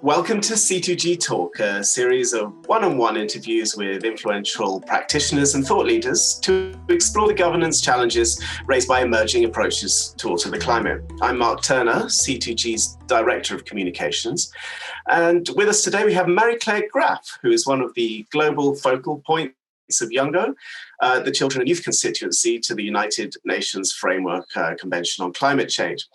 Welcome to C2G Talk, a series of one-on-one interviews with influential practitioners and thought leaders to explore the governance challenges raised by emerging approaches to alter the climate. I'm Mark Turner, C2G's Director of Communications. And with us today, we have Marie-Claire Graf, who is one of the global focal points of YOUNGO, the Children and Youth Constituency to the United Nations Framework Convention on Climate Change.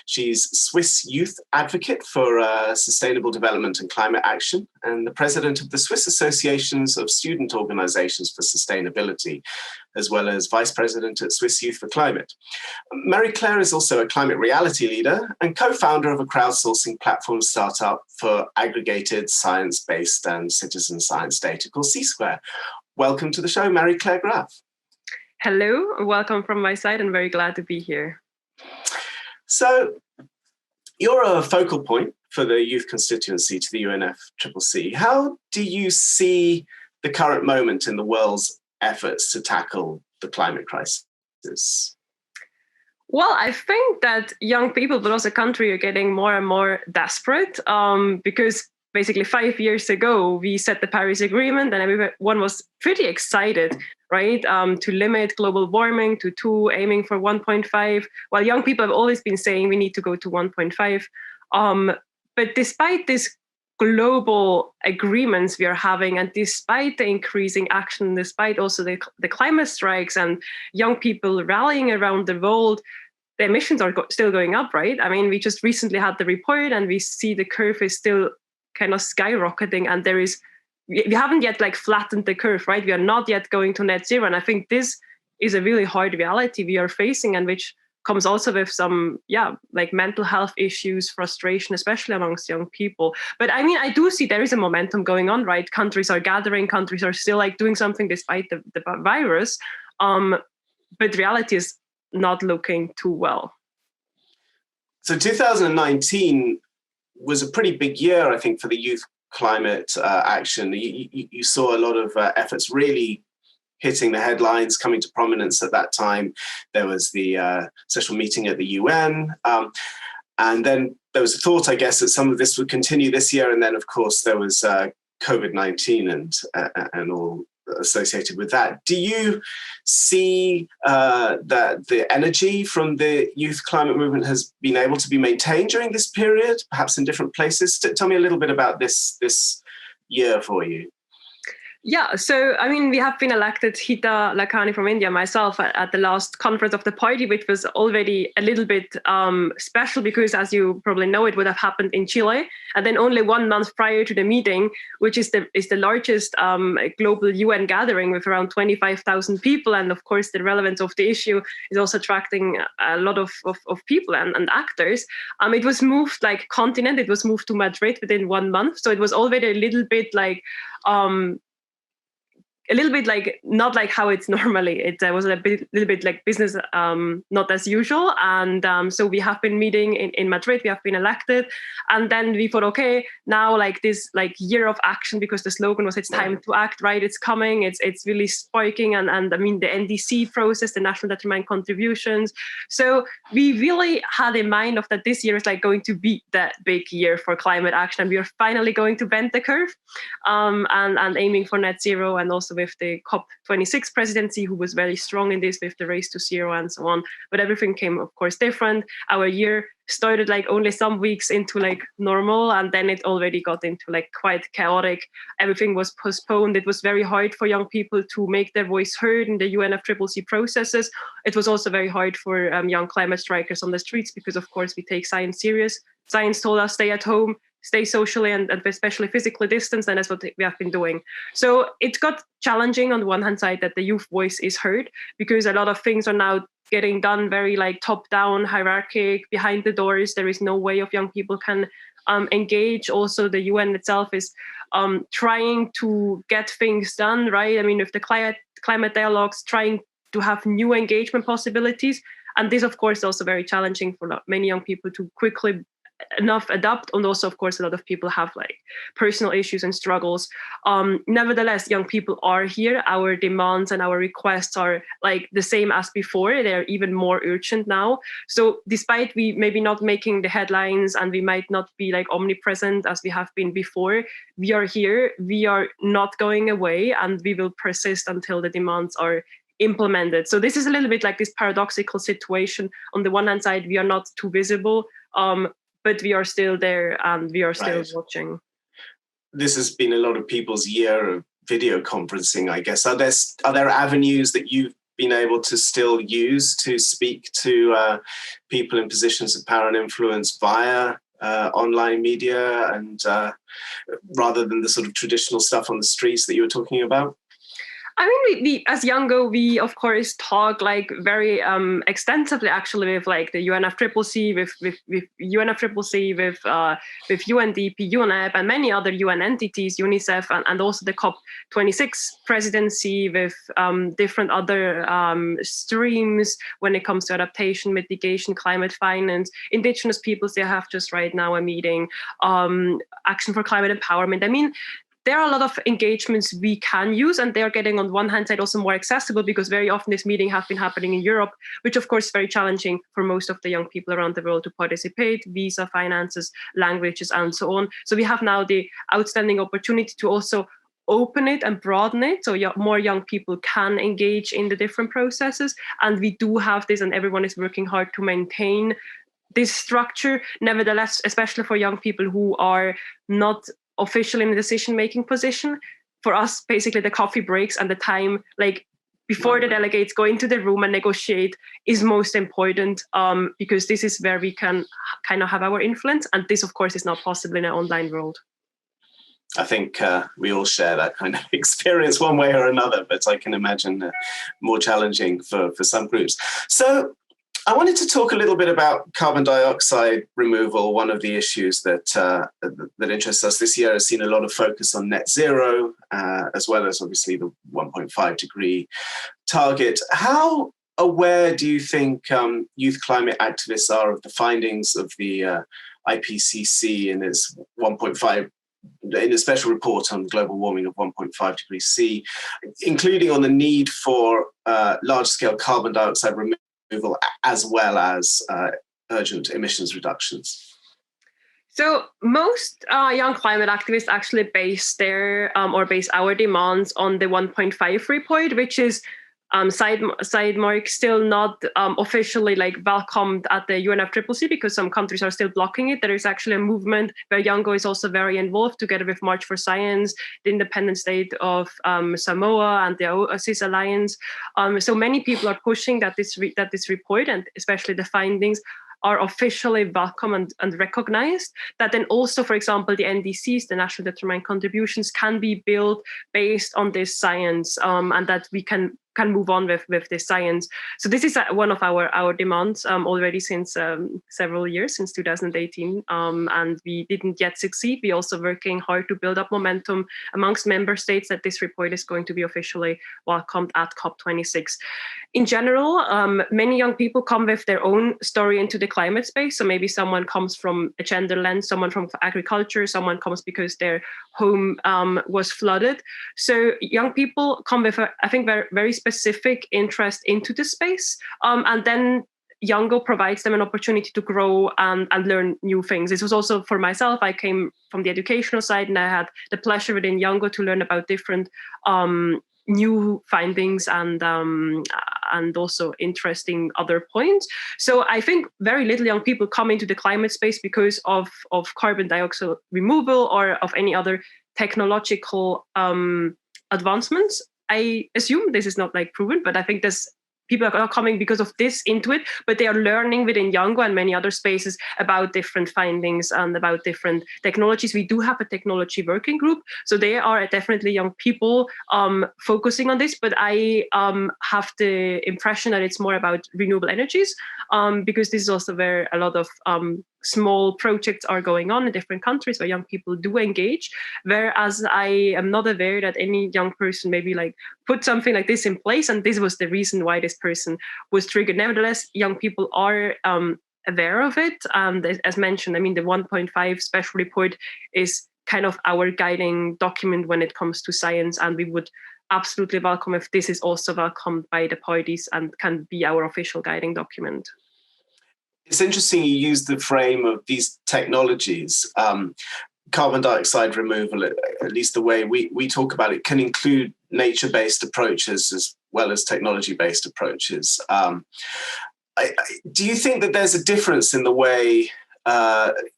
She's Swiss youth advocate for sustainable development and climate action, and the president of the Swiss Associations of Student Organizations for Sustainability, as well as vice president at Swiss Youth for Climate. Marie-Claire is also a climate reality leader and co-founder of a crowdsourcing platform startup for aggregated science-based and citizen science data called C-Square. Welcome to the show, Marie-Claire Graf. Hello, welcome from my side. I'm very glad to be here. So you're a focal point for the Youth Constituency to the UNFCCC. How do you see the current moment in the world's efforts to tackle the climate crisis? Well, I think that young people, but also country, are getting more and more desperate because basically 5 years ago, we set the Paris Agreement and everyone was pretty excited, right, to limit global warming to 2, aiming for 1.5, while young people have always been saying we need to go to 1.5. But despite these global agreements we are having, and despite the increasing action, despite also the climate strikes and young people rallying around the world, the emissions are still going up, right? I mean, we just recently had the report and we see the curve is still kind of skyrocketing, and we haven't yet flattened the curve, right? We are not yet going to net zero. And I think this is a really hard reality we are facing, and which comes also with some, mental health issues, frustration, especially amongst young people. But I mean, I do see there is a momentum going on, right? Countries are gathering, countries are still doing something despite the virus. But reality is not looking too well. So 2019 was a pretty big year, I think, for the youth climate action. You saw a lot of efforts really hitting the headlines, coming to prominence at that time. There was the special meeting at the UN. And then there was a thought, I guess, that some of this would continue this year. And then, of course, there was COVID-19 and all associated with that. Do you see that the energy from the youth climate movement has been able to be maintained during this period, perhaps in different places? Tell me a little bit about this year for you. Yeah, so I mean, we have been elected, Hita Lakhani from India, myself, at the last conference of the party, which was already a little bit special because, as you probably know, it would have happened in Chile. And then only 1 month prior to the meeting, which is the largest global UN gathering with around 25,000 people. And of course, the relevance of the issue is also attracting a lot of people and actors. It was moved continent, it was moved to Madrid within 1 month. So it was already a little bit not like how it's normally. It was a little bit like business, not as usual. And so we have been meeting in Madrid, we have been elected. And then we thought, okay, now this year of action, because the slogan was, it's time to act, right? It's coming, it's really sparking. And I mean, the NDC process, the National Determined Contributions. So we really had in mind that this year is going to be that big year for climate action. And we are finally going to bend the curve and aiming for net zero, and also with the COP26 presidency, who was very strong in this with the race to zero and so on. But everything came, of course, different. Our year started only some weeks into normal, and then it already got into quite chaotic. Everything was postponed. It was very hard for young people to make their voice heard in the UNFCCC processes. It was also very hard for young climate strikers on the streets because, of course, we take science serious. Science told us stay at home, stay socially and especially physically distanced, and that's what we have been doing. So it got challenging on the one hand side that the youth voice is heard, because a lot of things are now getting done very top-down, hierarchic, behind the doors. There is no way of young people can engage. Also, the UN itself is trying to get things done, right? I mean, with the climate dialogues, trying to have new engagement possibilities. And this, of course, is also very challenging for many young people to quickly enough adapt. And also, of course, a lot of people have like personal issues and struggles. Nevertheless, young people are here. Our demands and our requests are like the same as before. They're even more urgent now. So despite we maybe not making the headlines and we might not be like omnipresent as we have been before, we are here. We are not going away, and we will persist until the demands are implemented. So this is a little bit like this paradoxical situation. On the one hand side, we are not too visible, but we are still there and we are still watching. This has been a lot of people's year of video conferencing, I guess. Are there avenues that you've been able to still use to speak to people in positions of power and influence via online media, and rather than the sort of traditional stuff on the streets that you were talking about? I mean, we as YOUNGO, we of course talk like very extensively, actually, with like the UNFCCC, with UNFCCC, with UNDP, UNEP, and many other UN entities, UNICEF, and also the COP26 presidency, with different other streams when it comes to adaptation, mitigation, climate finance. Indigenous peoples, they have just right now a meeting, Action for Climate Empowerment. I mean, there are a lot of engagements we can use, and they're getting on one hand side also more accessible, because very often this meeting have been happening in Europe, which of course is very challenging for most of the young people around the world to participate, visa, finances, languages, and so on. So we have now the outstanding opportunity to also open it and broaden it, so more young people can engage in the different processes. And we do have this, and everyone is working hard to maintain this structure. Nevertheless, especially for young people who are not officially in a decision-making position, for us, basically the coffee breaks and the time, like before the delegates go into the room and negotiate, is most important, because this is where we can kind of have our influence. And this, of course, is not possible in an online world. I think we all share that kind of experience one way or another, but I can imagine more challenging for some groups. So I wanted to talk a little bit about carbon dioxide removal. One of the issues that interests us this year has seen a lot of focus on net zero, as well as obviously the 1.5 degree target. How aware do you think youth climate activists are of the findings of the IPCC in its 1.5, in a special report on global warming of 1.5 degrees C, including on the need for large-scale carbon dioxide removal, as well as urgent emissions reductions? So most young climate activists actually base our demands on the 1.5 report, which is side mark, still not officially like welcomed at the UNFCCC, because some countries are still blocking it. There is actually a movement where YOUNGO is also very involved, together with March for Science, the independent state of Samoa, and the Oasis Alliance. So many people are pushing that this report, and especially the findings, are officially welcome and recognized. That then also, for example, the NDCs, the National Determined Contributions, can be built based on this science, and that we can move on with this science. So this is one of our demands already since several years, since 2018, and we didn't yet succeed. We're also working hard to build up momentum amongst member states that this report is going to be officially welcomed at COP26. In general, many young people come with their own story into the climate space. So maybe someone comes from a gender lens, someone from agriculture, someone comes because their home was flooded. So young people come with, I think, very, very specific interest into the space. And then YOUNGO provides them an opportunity to grow and learn new things. This was also for myself. I came from the educational side, and I had the pleasure within YOUNGO to learn about different new findings and also interesting other points. So I think very little young people come into the climate space because of carbon dioxide removal or of any other technological advancements. I assume this is not like proven, but I think this people are not coming because of this into it, but they are learning within YOUNGO and many other spaces about different findings and about different technologies. We do have a technology working group, so they are definitely young people focusing on this, but I have the impression that it's more about renewable energies, because this is also where a lot of small projects are going on in different countries where young people do engage, whereas I am not aware that any young person maybe like put something like this in place, and this was the reason why this person was triggered. Nevertheless, young people are aware of it. As mentioned, I mean, the 1.5 special report is kind of our guiding document when it comes to science, and we would absolutely welcome if this is also welcomed by the parties and can be our official guiding document. It's interesting you use the frame of these technologies. Carbon dioxide removal, at least the way we talk about it, can include nature-based approaches as well as technology-based approaches. Do you think that there's a difference in the way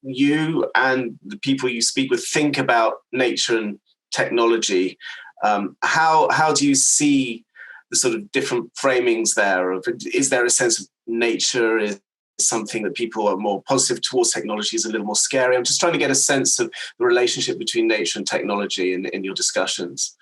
you and the people you speak with think about nature and technology? How do you see the sort of different framings there? Is there a sense of nature is something that people are more positive towards, technology is a little more scary? I'm just trying to get a sense of the relationship between nature and technology in your discussions.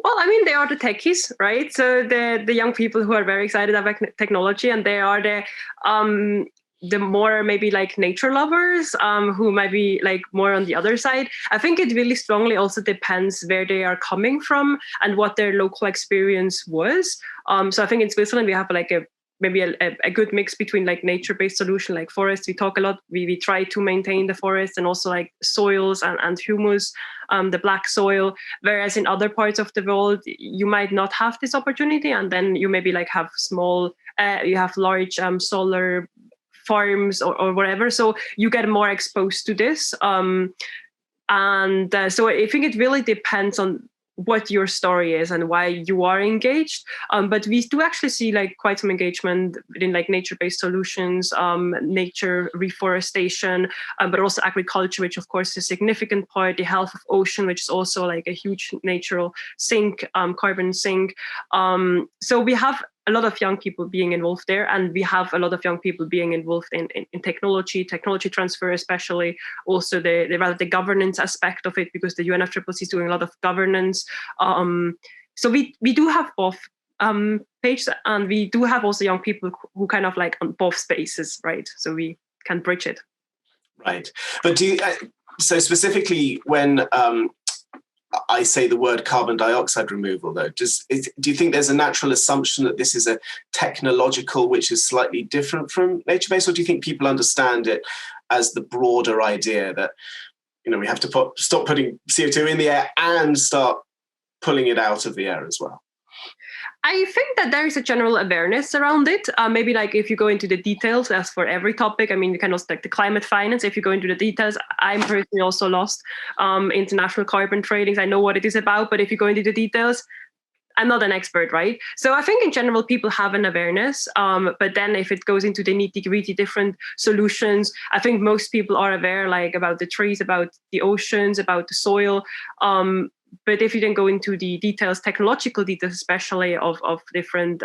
Well, I mean, they are the techies, right? So the young people who are very excited about technology, and they are the more maybe like nature lovers who might be like more on the other side. I think it really strongly also depends where they are coming from and what their local experience was. So I think in Switzerland we have like maybe a good mix between like nature-based solution, like forests. We talk a lot. We try to maintain the forest and also like soils and humus, the black soil. Whereas in other parts of the world, you might not have this opportunity, and then you maybe like have you have large solar farms or whatever. So you get more exposed to this. So I think it really depends on what your story is and why you are engaged. But we do actually see like quite some engagement in like nature-based solutions, nature reforestation, but also agriculture, which of course is a significant part, the health of ocean, which is also like a huge natural sink, carbon sink. So we have a lot of young people being involved there, and we have a lot of young people being involved in technology transfer, especially also the governance aspect of it, because the UNFCCC is doing a lot of governance. So we do have both pages, and we do have also young people who kind of like on both spaces, right? So we can bridge it. Right. But so specifically when I say the word carbon dioxide removal, though, do you think there's a natural assumption that this is a technological which is slightly different from nature-based, or do you think people understand it as the broader idea that, we have to stop putting CO2 in the air and start pulling it out of the air as well? I think that there is a general awareness around it. Maybe like if you go into the details, as for every topic, I mean, you can also like the climate finance. If you go into the details, I'm personally also lost. International carbon tradings, I know what it is about, but if you go into the details, I'm not an expert, right? So I think in general, people have an awareness. But then if it goes into the nitty-gritty different solutions, I think most people are aware like about the trees, about the oceans, about the soil. But if you then go into the details, technological details, especially of different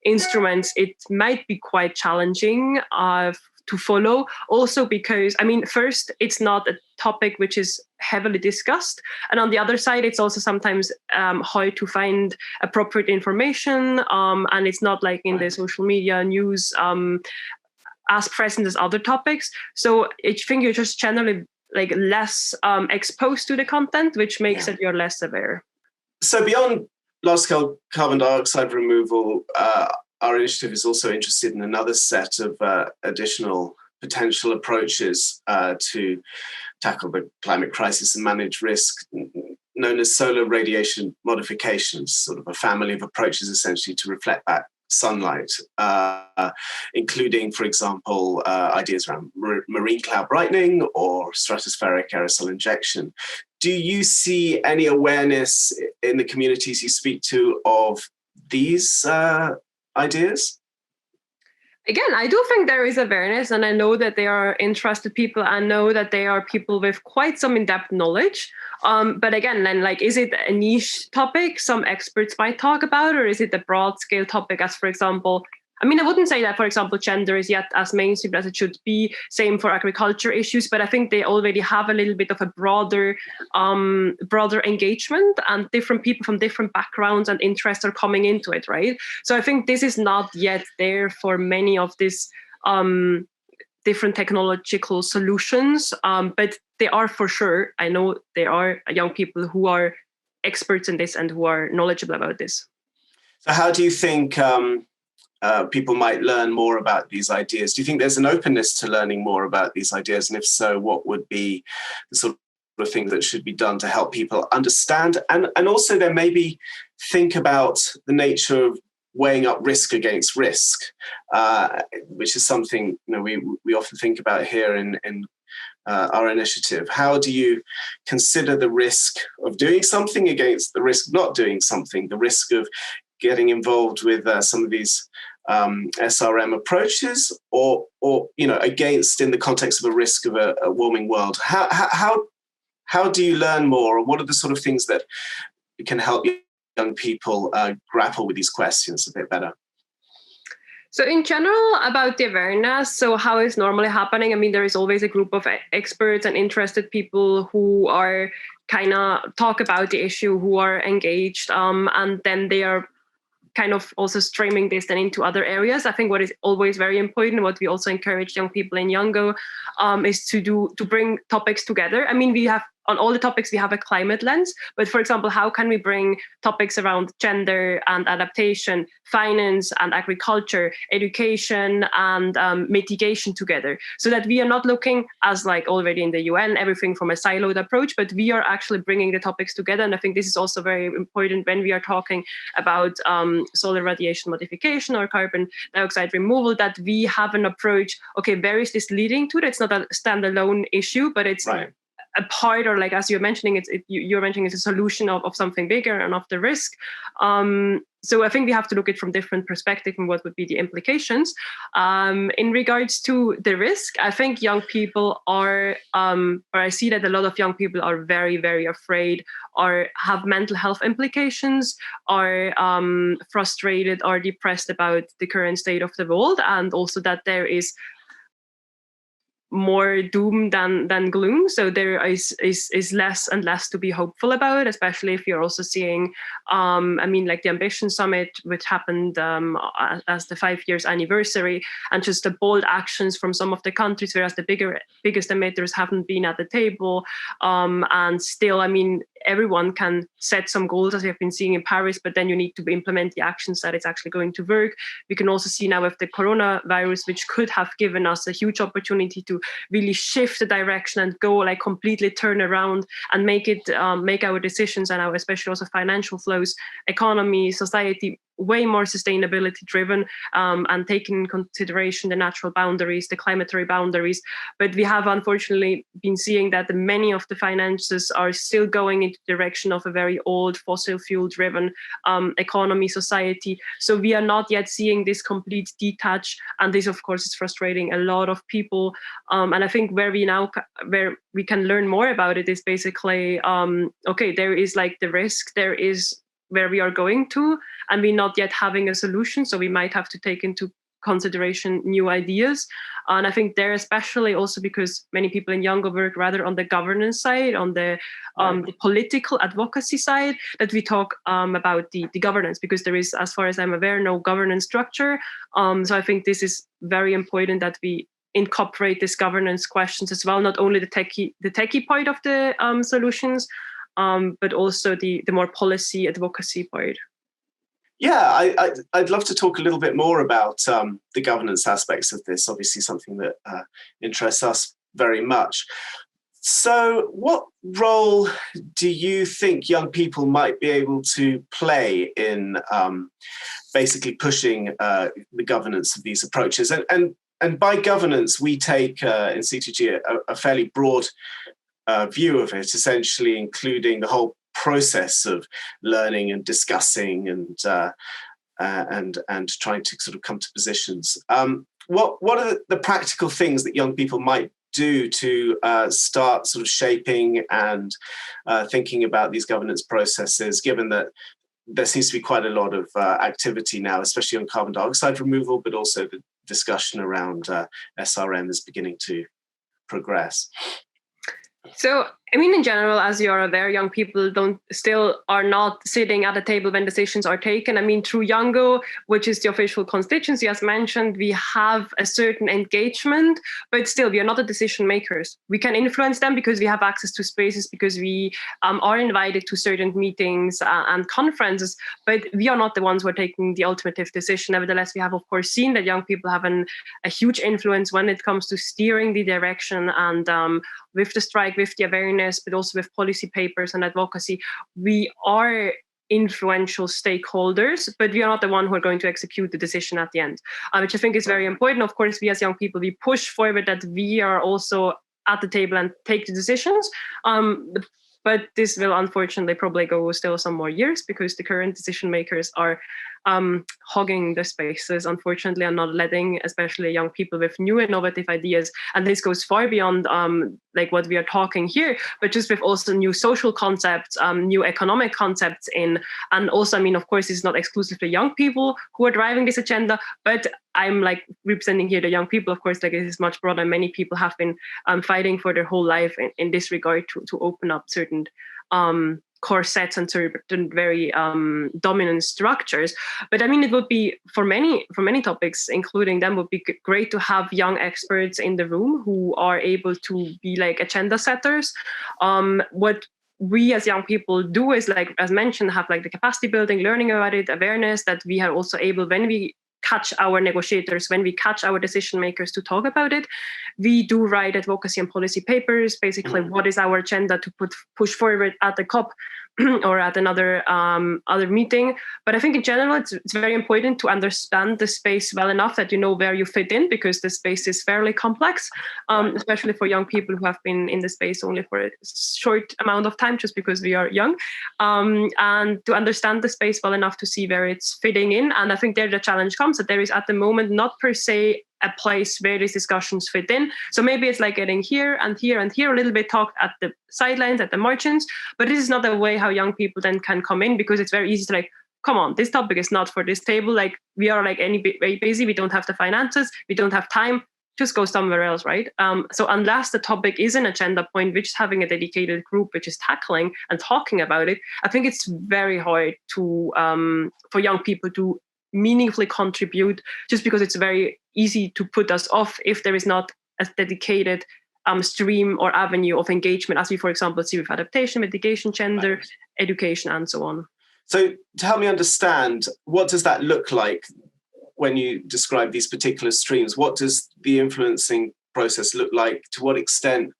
instruments, it might be quite challenging to follow. Also because, I mean, first, it's not a topic which is heavily discussed. And on the other side, it's also sometimes hard to find appropriate information. And it's not like in the social media news as present as other topics. So I think you're just generally like less exposed to the content, which makes it you're less aware. So beyond large-scale carbon dioxide removal, our initiative is also interested in another set of additional potential approaches to tackle the climate crisis and manage risk, known as solar radiation modifications, sort of a family of approaches essentially to reflect back sunlight, including, for example, ideas around marine cloud brightening or stratospheric aerosol injection. Do you see any awareness in the communities you speak to of these ideas? Again, I do think there is awareness, and I know that they are interested people. I know that they are people with quite some in-depth knowledge. But again, then like, is it a niche topic some experts might talk about, or is it a broad scale topic as, for example, I mean, I wouldn't say that, for example, gender is yet as mainstream as it should be, same for agriculture issues, but I think they already have a little bit of a broader engagement, and different people from different backgrounds and interests are coming into it, right? So I think this is not yet there for many of these different technological solutions, but they are for sure. I know there are young people who are experts in this and who are knowledgeable about this. So how do you think people might learn more about these ideas? Do you think there's an openness to learning more about these ideas? And if so, what would be the sort of thing that should be done to help people understand? And also then maybe think about the nature of weighing up risk against risk, which is something we often think about here in our initiative. How do you consider the risk of doing something against the risk of not doing something, the risk of getting involved with some of these SRM approaches, or against, in the context of a risk of a warming world? How do you learn more, or what are the sort of things that can help young people grapple with these questions a bit better? So in general, about the awareness, so how it's normally happening, I mean, there is always a group of experts and interested people who are kind of talk about the issue, who are engaged, and then they are kind of also streaming this then into other areas. I think what is always very important, what we also encourage young people in YOUNGO, is to bring topics together. I mean, we have on all the topics, we have a climate lens, but for example, how can we bring topics around gender and adaptation, finance and agriculture, education and mitigation together, so that we are not looking, as like already in the UN, everything from a siloed approach, but we are actually bringing the topics together. And I think this is also very important when we are talking about solar radiation modification or carbon dioxide removal, that we have an approach, okay, where is this leading to? It's not a standalone issue, but it's right. A part, or like as you're mentioning, you're mentioning it's a solution of something bigger and of the risk. So I think we have to look at it from different perspectives and what would be the implications. In regards to the risk, I think young people are, or I see that a lot of young people are very, very afraid, or have mental health implications, are frustrated or depressed about the current state of the world, and also that there is more doom than gloom. So there is less and less to be hopeful about, especially if you're also seeing, I mean, like the Ambition Summit, which happened as the 5 years anniversary, and just the bold actions from some of the countries, whereas the biggest emitters haven't been at the table. And still, I mean, everyone can set some goals, as we have been seeing in Paris, but then you need to implement the actions that it's actually going to work. We can also see now with the coronavirus, which could have given us a huge opportunity to really shift the direction and go like completely turn around and make our decisions and our, especially also financial flows, economy, society, way more sustainability driven, and taking in consideration the natural boundaries, the climate boundaries. But we have unfortunately been seeing that many of the finances are still going into the direction of a very old fossil fuel driven economy, society. So we are not yet seeing this complete detach, and this of course is frustrating a lot of people. And I think where we can learn more about it is basically, okay, there is like the risk, there is where we are going to, and we're not yet having a solution. So we might have to take into consideration new ideas. And I think there, especially also because many people in YOUNGO work rather on the governance side, on the political advocacy side, that we talk about the governance, because there is, as far as I'm aware, no governance structure. So I think this is very important that we incorporate these governance questions as well, not only the techie part of the solutions, but also the more policy advocacy part. Yeah, I'd love to talk a little bit more about the governance aspects of this, obviously something that interests us very much. So what role do you think young people might be able to play in basically pushing the governance of these approaches? And by governance, we take in C2G a fairly broad view of it, essentially including the whole process of learning and discussing and trying to sort of come to positions. What are the practical things that young people might do to start sort of shaping and thinking about these governance processes, given that there seems to be quite a lot of activity now, especially on carbon dioxide removal, but also the discussion around SRM is beginning to progress? So I mean, in general, as you are aware, young people are not sitting at the table when decisions are taken. I mean, through YOUNGO, which is the official constituency, as mentioned, we have a certain engagement, but still, we are not the decision makers. We can influence them because we have access to spaces, because we are invited to certain meetings and conferences, but we are not the ones who are taking the ultimate decision. Nevertheless, we have, of course, seen that young people have a huge influence when it comes to steering the direction, and with the strike, with the awareness, but also with policy papers and advocacy, we are influential stakeholders, but we are not the one who are going to execute the decision at the end, which I think is very important. Of course, we as young people, we push forward that we are also at the table and take the decisions. But this will unfortunately probably go still some more years, because the current decision makers are hogging the spaces, unfortunately, and not letting especially young people with new innovative ideas. And this goes far beyond like what we are talking here, but just with also new social concepts, new economic concepts in. And also, I mean, of course, it's not exclusively young people who are driving this agenda, but I'm like representing here the young people. Of course, like it is much broader. Many people have been fighting for their whole life in this regard to open up certain corsets and certain very dominant structures. But I mean, it would be for many topics, including them, would be great to have young experts in the room who are able to be like agenda setters. What we as young people do is, like as mentioned, have like the capacity building, learning about it, awareness, that we are also able, when we catch our negotiators, when we catch our decision makers to talk about it, we do write advocacy and policy papers, basically what is our agenda to push forward at the COP or at another other meeting. But I think in general, it's very important to understand the space well enough that you know where you fit in, because the space is fairly complex, especially for young people who have been in the space only for a short amount of time, just because we are young, and to understand the space well enough to see where it's fitting in. And I think there the challenge comes that there is at the moment not per se a place where these discussions fit in. So maybe it's like getting here and here and here, a little bit talked at the sidelines, at the margins, but this is not a way how young people then can come in, because it's very easy to like, come on, this topic is not for this table. Like we are like very busy, we don't have the finances, we don't have time, just go somewhere else, right? So unless the topic is an agenda point, which is having a dedicated group which is tackling and talking about it, I think it's very hard to for young people to meaningfully contribute, just because it's very easy to put us off if there is not a dedicated stream or avenue of engagement, as we, for example, see with adaptation, mitigation, gender, education, and so on. So to help me understand, what does that look like when you describe these particular streams? What does the influencing process look like? To what extent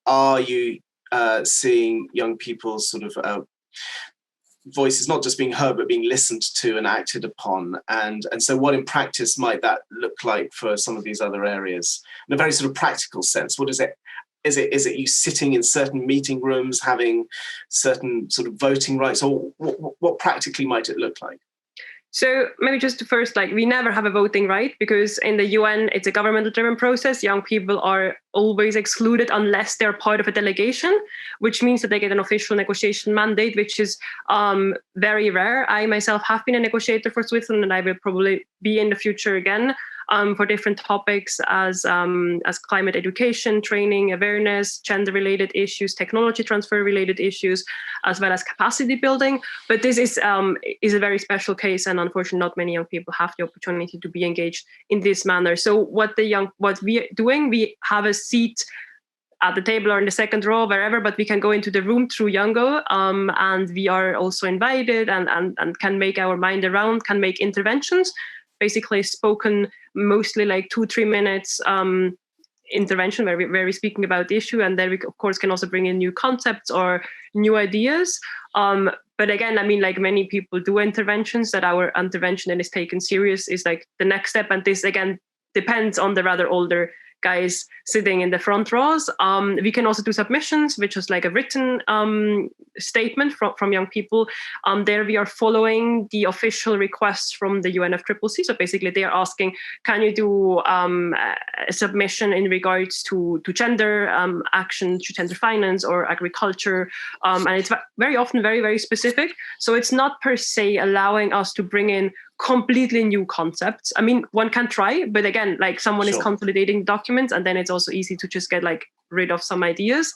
are you seeing young people's sort of voices not just being heard, but being listened to and acted upon? And so what in practice might that look like for some of these other areas? In a very sort of practical sense, what is it? Is it you sitting in certain meeting rooms, having certain sort of voting rights, or what practically might it look like? So maybe just first, like we never have a voting right, because in the UN, it's a governmental-driven process. Young people are always excluded unless they're part of a delegation, which means that they get an official negotiation mandate, which is very rare. I myself have been a negotiator for Switzerland, and I will probably be in the future again for different topics as climate education, training, awareness, gender-related issues, technology transfer-related issues, as well as capacity building. But this is a very special case, and unfortunately, not many young people have the opportunity to be engaged in this manner. So what we are doing, we have a seat at the table or in the second row, wherever, but we can go into the room through YOUNGO, and we are also invited and can make our mind around, can make interventions, basically spoken mostly like 2-3 minutes intervention where we're speaking about the issue, and then we of course can also bring in new concepts or new ideas. But again, I mean, like many people do interventions, that our intervention then is taken serious is like the next step, and this again depends on the rather older guys sitting in the front rows. We can also do submissions, which is like a written statement from young people. There we are following the official requests from the UNFCCC. So basically they are asking, can you do a submission in regards to gender action, to gender finance or agriculture? And it's very often very, very specific. So it's not per se allowing us to bring in completely new concepts. I mean, one can try, but again, like someone is consolidating documents, and then it's also easy to just get like rid of some ideas.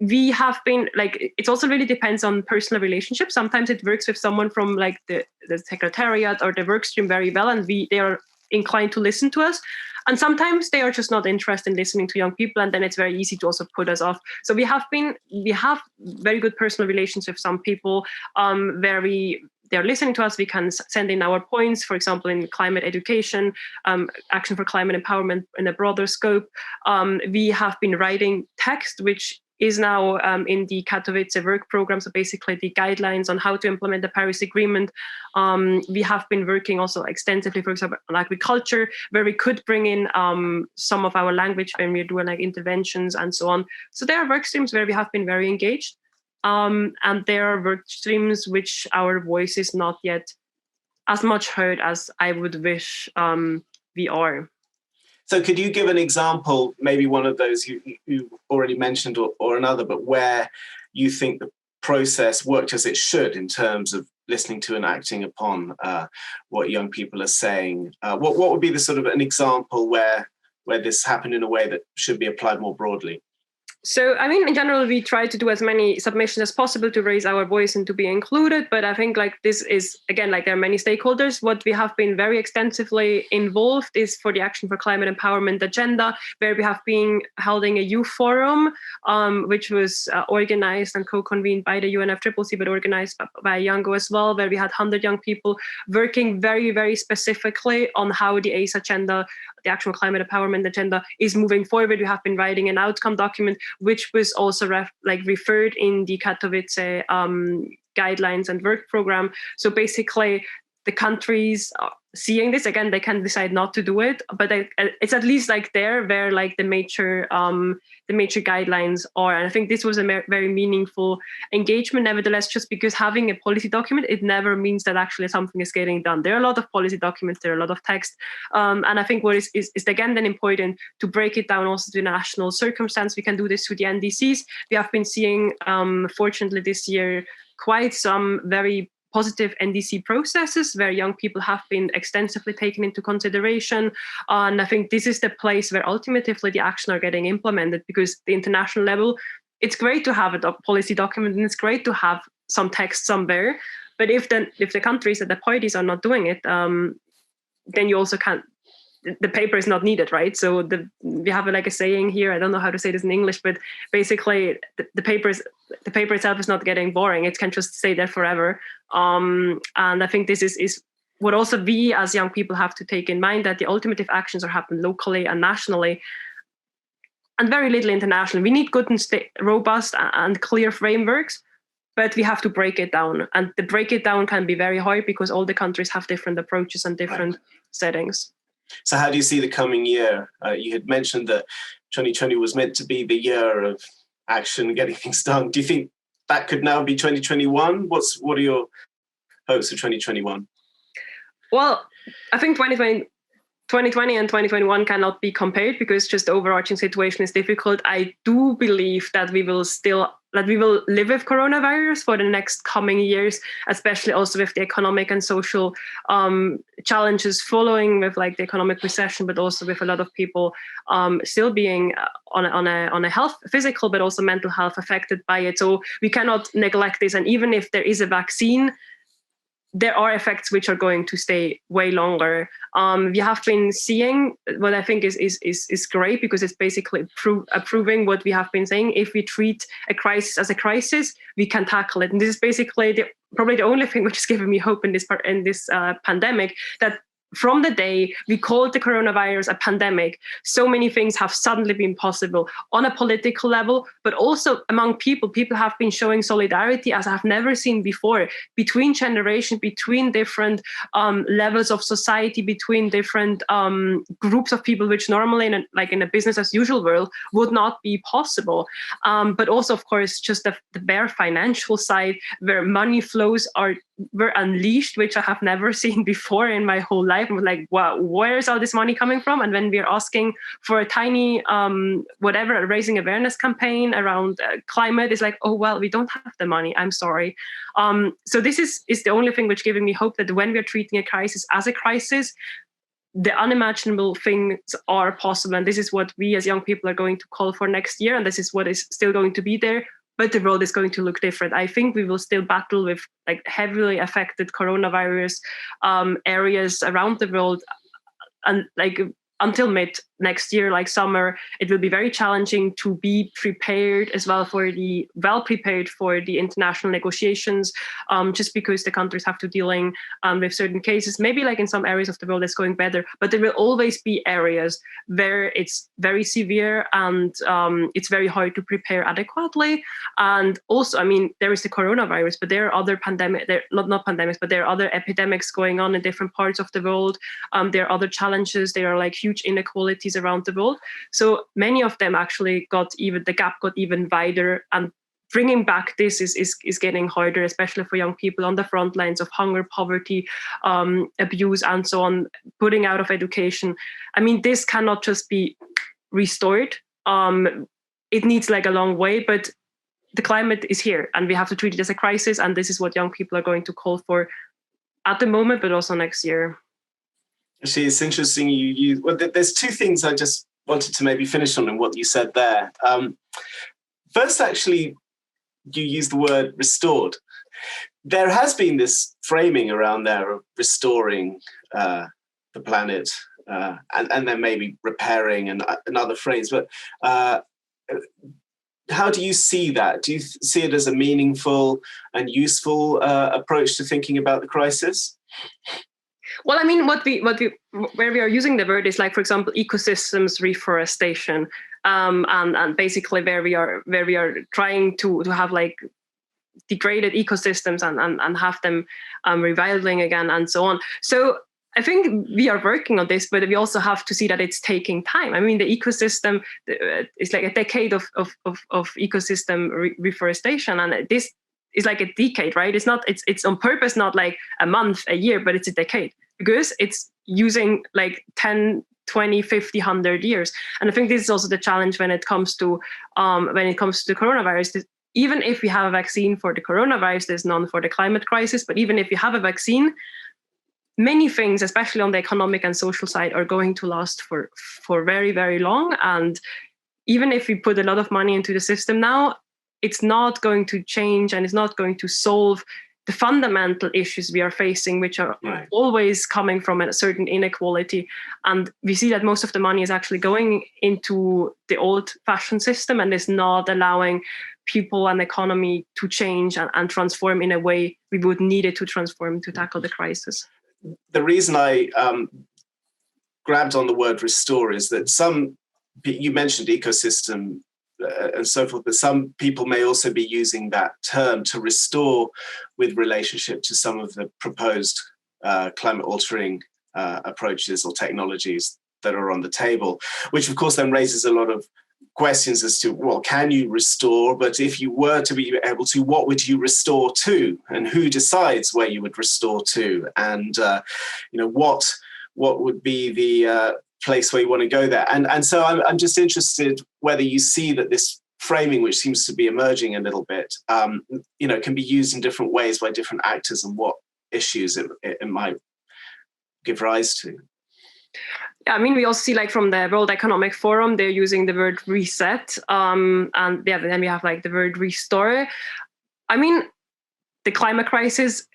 We have been like, it also really depends on personal relationships. Sometimes it works with someone from like the secretariat or the work stream very well, and they are inclined to listen to us. And sometimes they are just not interested in listening to young people, and then it's very easy to also put us off. So we have very good personal relations with some people, where they're listening to us. We can send in our points, for example, in climate education, action for climate empowerment in a broader scope. We have been writing text, which is now in the Katowice work program. So basically the guidelines on how to implement the Paris Agreement. We have been working also extensively, for example, on agriculture, where we could bring in some of our language when we're doing like interventions and so on. So there are work streams where we have been very engaged. And there are work streams which our voice is not yet as much heard as I would wish we are. So could you give an example, maybe one of those you already mentioned or another, but where you think the process worked as it should in terms of listening to and acting upon what young people are saying? What would be the sort of an example where this happened in a way that should be applied more broadly? So, I mean, in general, we try to do as many submissions as possible to raise our voice and to be included. But I think like this is, again, like there are many stakeholders. What we have been very extensively involved is for the Action for Climate Empowerment agenda, where we have been holding a youth forum, which was organized and co-convened by the UNFCCC, but organized by YOUNGO as well, where we had 100 young people working very, very specifically on how the ACE agenda, the Action for Climate Empowerment agenda, is moving forward. We have been writing an outcome document, which was also referred in the Katowice guidelines and work program. So basically, the countries seeing this, again, they can decide not to do it, but it's at least like there where like the major guidelines are. And I think this was a very meaningful engagement. Nevertheless, just because having a policy document, it never means that actually something is getting done. There are a lot of policy documents, there are a lot of text. And I think what is again then important to break it down also to national circumstance. We can do this through the NDCs. We have been seeing, fortunately this year, quite some very positive NDC processes where young people have been extensively taken into consideration. And I think this is the place where ultimately the action are getting implemented, because the international level, it's great to have a policy document and it's great to have some text somewhere. But if the countries and the parties are not doing it, then you also can't, the paper is not needed, right? So we have like a saying here, I don't know how to say this in English, but basically the paper itself is not getting boring. It can just stay there forever. And I think this is what also we as young people have to take in mind, that the ultimate actions are happening locally and nationally, and very little internationally. We need good and robust and clear frameworks, but we have to break it down. And the break it down can be very hard because all the countries have different approaches and different settings. So how do you see the coming year? You had mentioned that 2020 was meant to be the year of action, getting things done. Do you think that could now be 2021? What are your hopes for 2021? Well, I think 2020 and 2021 cannot be compared because just the overarching situation is difficult. I do believe that we will live with coronavirus for the next coming years, especially also with the economic and social challenges following with like the economic recession, but also with a lot of people still being on a health, physical, but also mental health affected by it. So we cannot neglect this. And even if there is a vaccine, there are effects which are going to stay way longer. We have been seeing what I think is great, because it's basically approving what we have been saying. If we treat a crisis as a crisis, we can tackle it. And this is basically probably the only thing which is giving me hope in this pandemic, that from the day we called the coronavirus a pandemic, so many things have suddenly been possible on a political level, but also among people. People have been showing solidarity as I've never seen before, between generations, between different levels of society, between different groups of people, which normally in a business as usual world would not be possible. But also, of course, just the bare financial side, where money flows were unleashed, which I have never seen before in my whole life. I was like, wow, where is all this money coming from? And when we're asking for a tiny, raising awareness campaign around climate, it's like, oh, well, we don't have the money. I'm sorry. So this is the only thing which giving me hope, that when we're treating a crisis as a crisis, the unimaginable things are possible. And this is what we as young people are going to call for next year. And this is what is still going to be there. But the world is going to look different. I think we will still battle with like heavily affected coronavirus areas around the world. And like until mid next year, like summer, it will be very challenging to be prepared as well for the international negotiations, just because the countries have to dealing with certain cases. Maybe like in some areas of the world it's going better, but there will always be areas where it's very severe and it's very hard to prepare adequately. And also, I mean, there is the coronavirus, but there are other not pandemics, but there are other epidemics going on in different parts of the world. There are other challenges. There are like huge inequalities around the world. So many of them actually the gap got even wider, and bringing back this is getting harder, especially for young people on the front lines of hunger, poverty, abuse, and so on, putting out of education. I mean, this cannot just be restored. It needs like a long way, but the climate is here and we have to treat it as a crisis. And this is what young people are going to call for at the moment, but also next year. Actually, it's interesting. Well, there's two things I just wanted to maybe finish on in what you said there. First, actually, you used the word restored. There has been this framing around there of restoring the planet and then maybe repairing and another phrase. But how do you see that? Do you see it as a meaningful and useful approach to thinking about the crisis? Well, I mean, where we are using the word is like, for example, ecosystems reforestation, and basically where we are trying to have like degraded ecosystems and have them reviving again and so on. So I think we are working on this, but we also have to see that it's taking time. I mean, the ecosystem is like a decade of ecosystem reforestation, and this is like a decade, right? It's on purpose, not like a month, a year, but it's a decade, because it's using like 10, 20, 50, 100 years. And I think this is also the challenge when it comes to the coronavirus. Even if we have a vaccine for the coronavirus, there's none for the climate crisis. But even if you have a vaccine, many things, especially on the economic and social side, are going to last for very, very long. And even if we put a lot of money into the system now, it's not going to change and it's not going to solve the fundamental issues we are facing, which are always coming from a certain inequality. And we see that most of the money is actually going into the old-fashioned system and is not allowing people and economy to change and transform in a way we would need it to transform to tackle the crisis. The reason I grabbed on the word restore is that you mentioned ecosystem and so forth, but some people may also be using that term to restore with relationship to some of the proposed climate altering approaches or technologies that are on the table, which of course then raises a lot of questions as to, well, can you restore? But if you were to be able to, what would you restore to? And who decides where you would restore to? And what would be the place where you want to go there? And so I'm just interested whether you see that this framing, which seems to be emerging a little bit, can be used in different ways by different actors, and what issues it might give rise to. Yeah, I mean, we also see like from the World Economic Forum, they're using the word reset, and then we have like the word restore. I mean, the climate crisis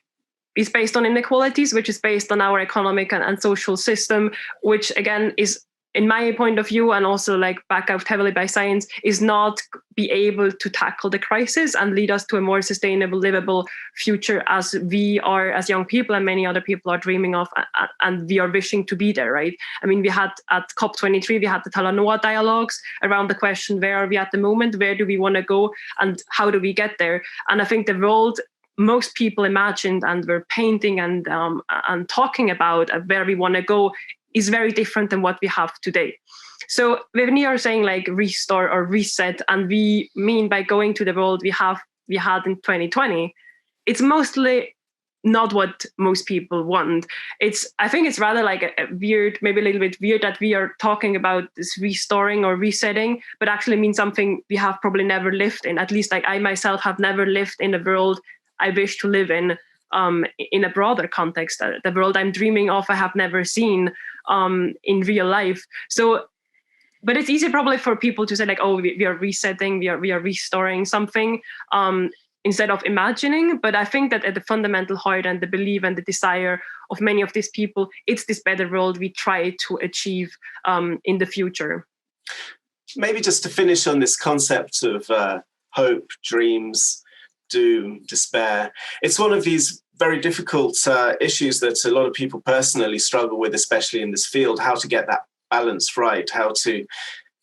is based on inequalities, which is based on our economic and social system, which again is, in my point of view, and also like backed up heavily by science, is not be able to tackle the crisis and lead us to a more sustainable, livable future as we are, as young people and many other people are dreaming of, and we are wishing to be there, right? I mean, we had at COP23, we had the Talanoa dialogues around the question, where are we at the moment? Where do we want to go? And how do we get there? And I think the world most people imagined and were painting and talking about where we want to go is very different than what we have today. So when we are saying like restore or reset, and we mean by going to the world we had in 2020, it's mostly not what most people want. I think it's rather like a weird, maybe a little bit weird that we are talking about this restoring or resetting, but actually means something we have probably never lived in. At least like I myself have never lived in a world I wish to live in a broader context. The world I'm dreaming of, I have never seen. in real life. So, but it's easy probably for people to say like, oh, we are resetting, we are restoring something, instead of imagining. But I think that at the fundamental heart and the belief and the desire of many of these people, it's this better world we try to achieve in the future. Maybe just to finish on this concept of hope, dreams, doom, despair. It's one of these very difficult issues that a lot of people personally struggle with, especially in this field, how to get that balance right, how to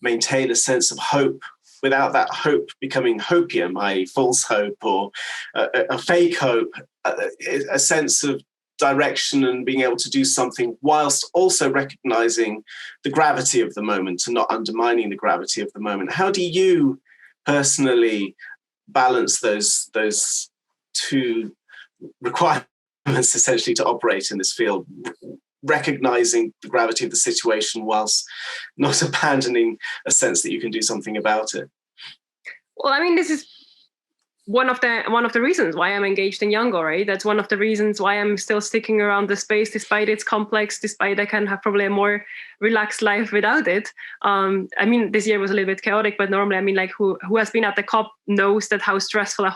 maintain a sense of hope without that hope becoming hopium, i.e. false hope, or a fake hope, a sense of direction and being able to do something whilst also recognizing the gravity of the moment and not undermining the gravity of the moment. How do you personally balance those two requirements essentially to operate in this field, recognizing the gravity of the situation whilst not abandoning a sense that you can do something about it? Well, I mean, this is one of the reasons why I'm engaged in YOUNGO, right? That's one of the reasons why I'm still sticking around the space, despite it's complex, despite I can have probably a more relaxed life without it. I mean, this year was a little bit chaotic, but normally, I mean, like who has been at the COP knows that how stressful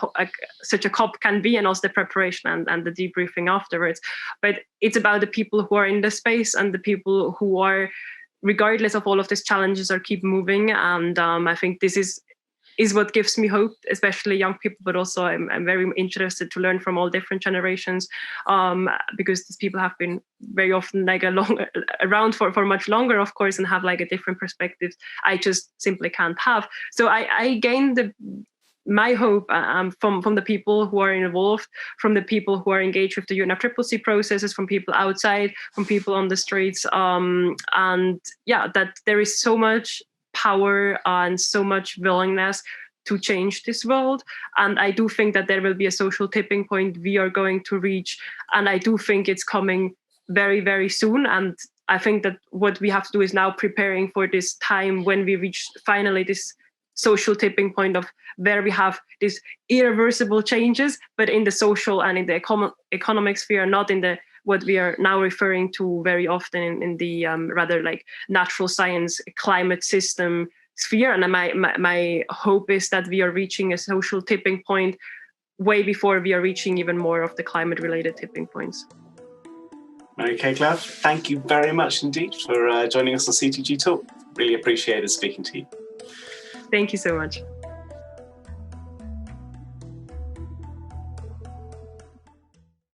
such a COP can be, and also the preparation and the debriefing afterwards. But it's about the people who are in the space and the people who are, regardless of all of these challenges, are keep moving. And I think this is what gives me hope, especially young people, but also I'm very interested to learn from all different generations, because these people have been very often like around for much longer, of course, and have like a different perspectives I just simply can't have. So I gained my hope from the people who are involved, from the people who are engaged with the UNFCCC processes, from people outside, from people on the streets, and yeah, that there is so much power and so much willingness to change this world. And I do think that there will be a social tipping point we are going to reach. And I do think it's coming very, very soon. And I think that what we have to do is now preparing for this time when we reach finally this social tipping point of where we have these irreversible changes, but in the social and in the economic sphere, not in the what we are now referring to very often in the rather like natural science, climate system sphere. And my hope is that we are reaching a social tipping point way before we are reaching even more of the climate-related tipping points. Okay, Graf, thank you very much indeed for joining us on CTG Talk. Really appreciated speaking to you. Thank you so much.